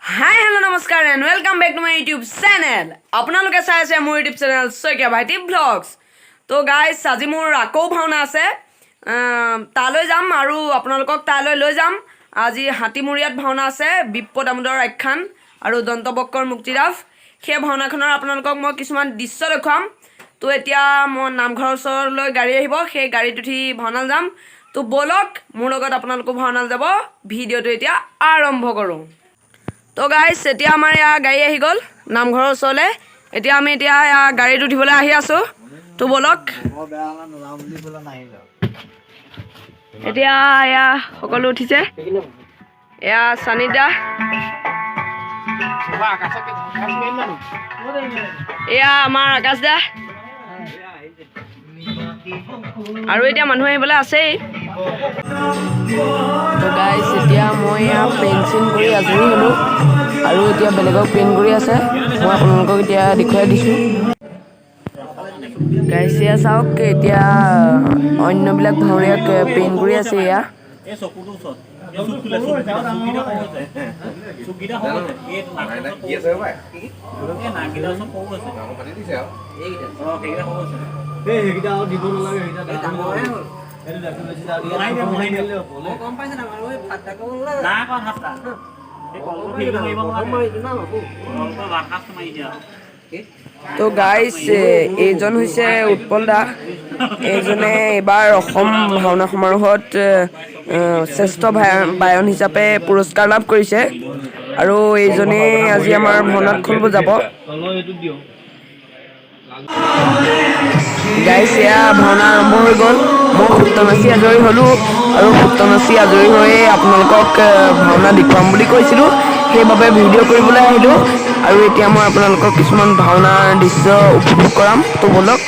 Hi, hello, namaskar and welcome back to my YouTube channel. আপোনালোকে চাই আছে মোৰ YouTube channel শইকীয়া ভাইটি vlogs. তো গাইস আজি মোৰ আকৌ ভাওনা আছে। তালৈ যাম আৰু আপোনালোকক তালৈ লৈ যাম। আজি হাতীমুৰিয়াত ভাওনা আছে বিপ্পদ আমোদৰ আখ্যান আৰু দন্তবক্কৰ মুক্তিৰাজ। সেই ভাওনাখনৰ আপোনালোকক মই কিছুমান দৃশ্য দেখুৱাম। তো এতিয়া মই নামঘৰৰ ওচৰলৈ গাড়ী আহিব, সেই গাড়ীত উঠি ভাওনালৈ যাম। তো বলক মোৰ লগত আপোনালোকো ভাওনালৈ যাব। ভিডিঅ'টো এতিয়া আৰম্ভ কৰোঁ। তো গাইস এতিয়া আমাৰ ইয়াৰ গাড়ী আহি গ'ল নামঘৰৰ ওচৰলৈ। এতিয়া আমি গাড়ীত উঠিবলৈ আহি আছোঁ। তো বলক এতিয়া এয়া সকলো উঠিছে। এয়া চানিদা, এয়া আমাৰ আকাশ দা আৰু এতিয়া মানুহ আহিবলৈ আছেই। তো গাইস এতিয়া মই এয়া পেইণ্ট কৰি আজৰি হ'লোঁ আৰু এতিয়া বেলেগক পেইণ্ট কৰি আছে। মই আপোনালোকক এতিয়া দেখুৱাই দিছোঁ। গাইস এয়া চাওক, এতিয়া অন্যবিলাক ভাওৰীয়াক পেইণ্ট কৰি আছে। এয়া তো গাইস এইজন হৈছে উৎপল দা। এইজনে এইবাৰ অসম ভাওনা সমাৰোহত শ্ৰেষ্ঠ বায়ন হিচাপে পুৰস্কাৰ লাভ কৰিছে আৰু এইজনে আজি আমাৰ ভাওনাত খোল বজাব। গাইস এয়া ভাওনা আৰম্ভ হৈ গ'ল। মই সূত্ৰ নাচি আজৰি হ'লোঁ আৰু সূত্ৰ নাচি আজৰি হৈয়ে আপোনালোকক ভাওনা দেখুৱাম বুলি কৈছিলোঁ, সেইবাবে ভিডিঅ' কৰিবলৈ আহিলোঁ। আৰু এতিয়া মই আপোনালোকক কিছুমান ভাওনাৰ দৃশ্য উপভোগ কৰাম। তো বলক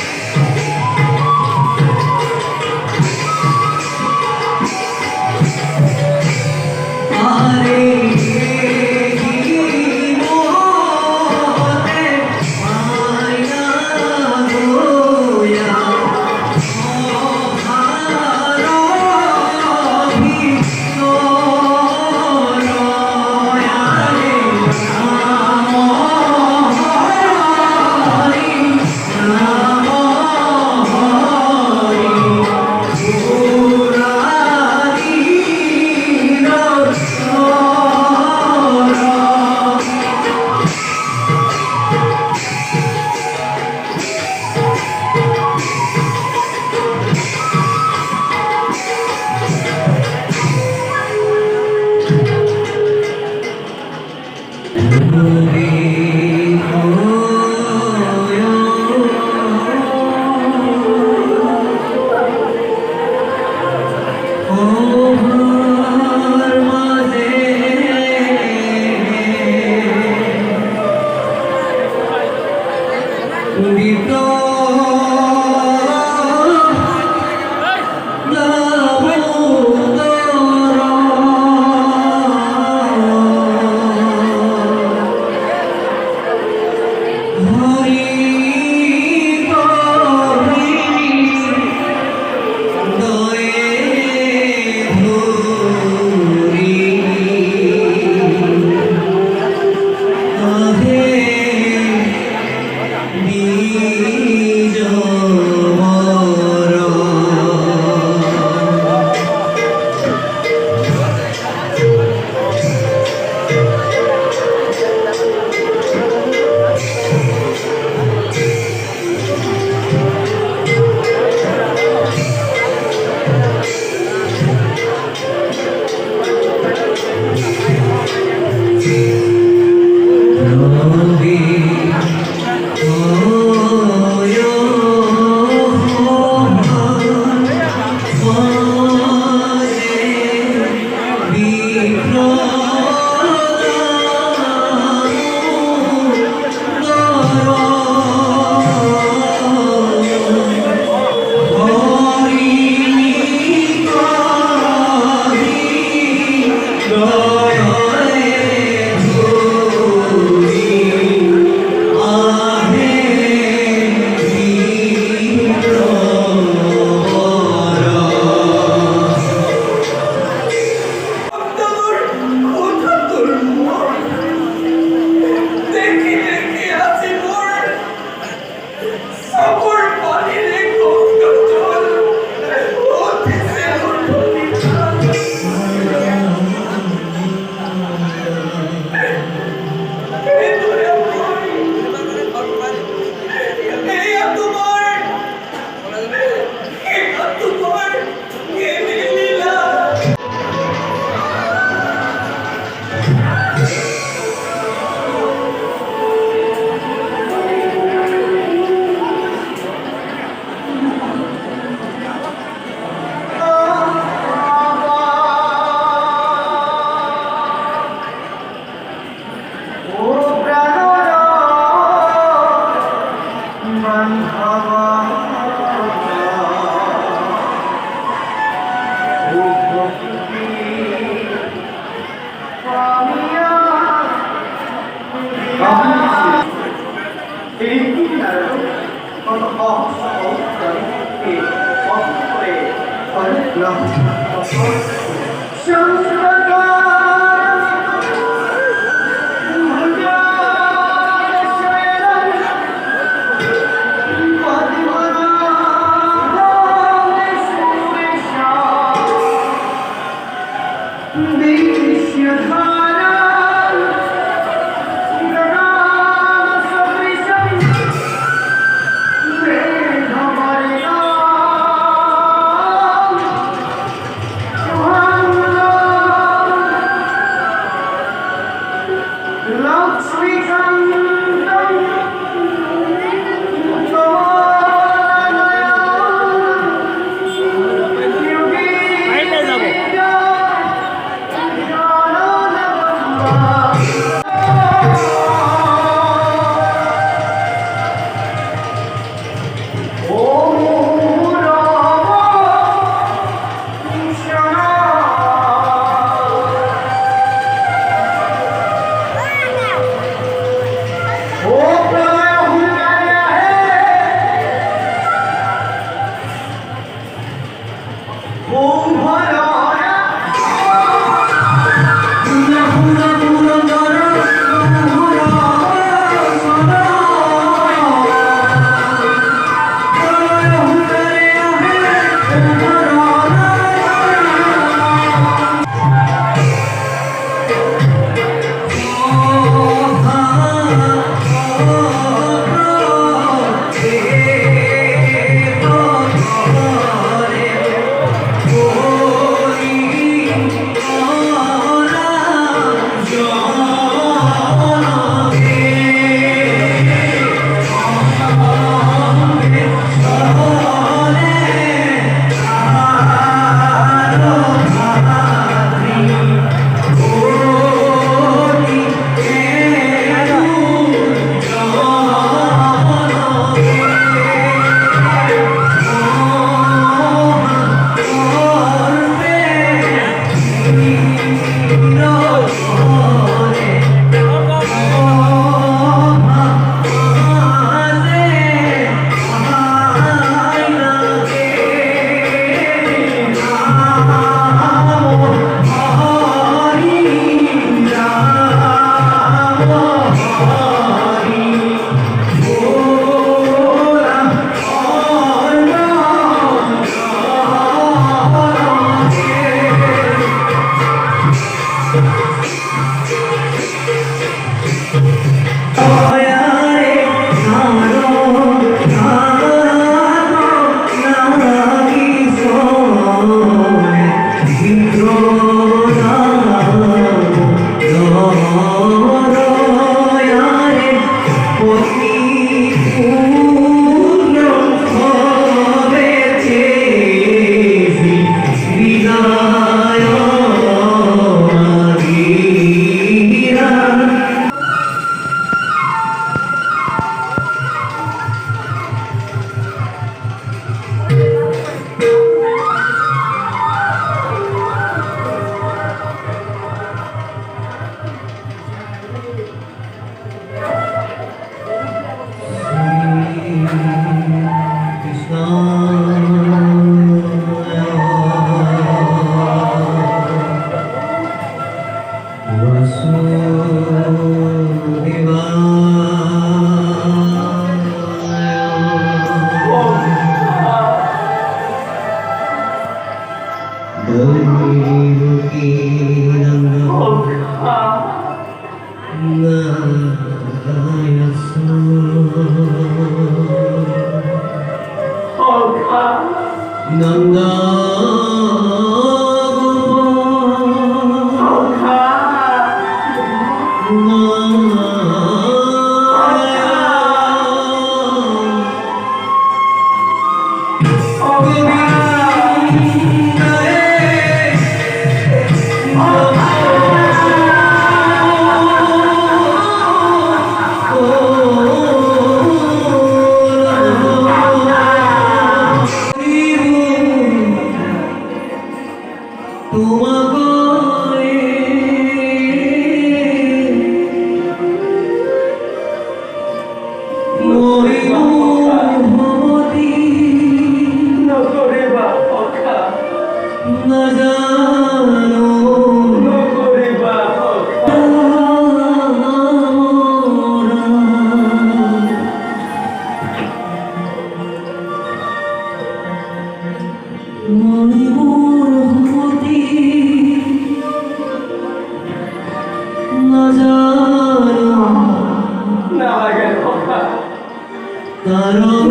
নালাগে খোকা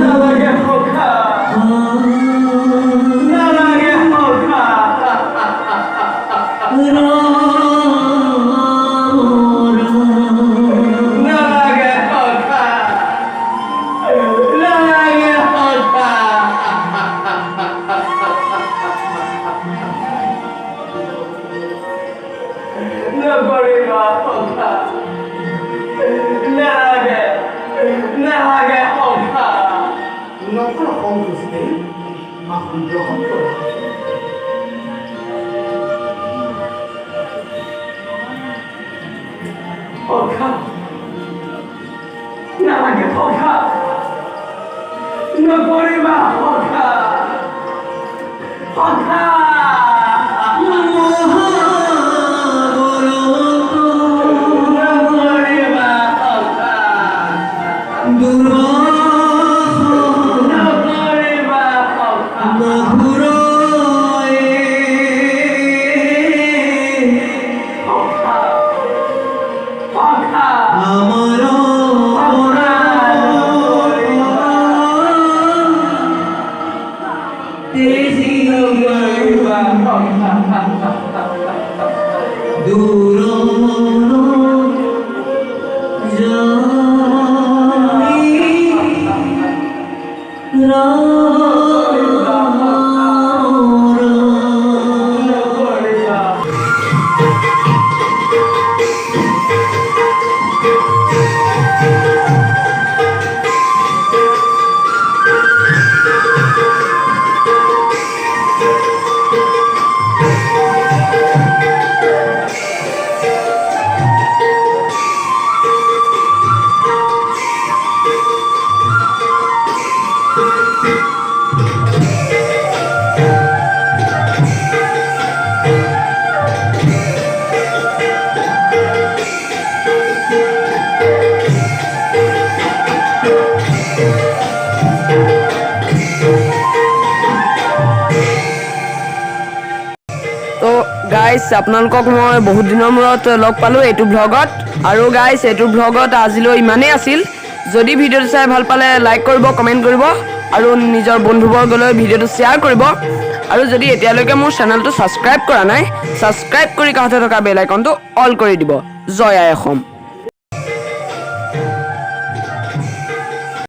নালাগে খোকা নালাগে খোকা নালাগে খোকা নালাগে খোকা নকৰিবা খোকা নালাগে নালাগে খোকা নকৰা কম দোষে মাখন গ্ৰহণ কৰা খোকা নালাগে খোকা নকৰিবা খোকা খোকা নকৰিবা খোকা নকৰিবা খোকা খোকা খোকা তো গাইজ আপোনালোকক মই বহুত দিনৰ মূৰত লগ পালোঁ এইটো ভ্লগত আৰু গাইজ এইটো ভ্লগত আজিলৈ ইমানেই আছিল যদি ভিডিঅ'টো চাই ভাল পালে লাইক কৰিব কমেণ্ট কৰিব আৰু নিজৰ বন্ধুবৰ্গলৈ ভিডিঅ'টো শ্বেয়াৰ কৰিব আৰু যদি এতিয়ালৈকে মোৰ চেনেলটো ছাবস্ক্ৰাইব কৰা নাই ছাবস্ক্ৰাইব কৰি কাষতে থকা বেল আইকনটো অল কৰি দিব জয় আই অসম।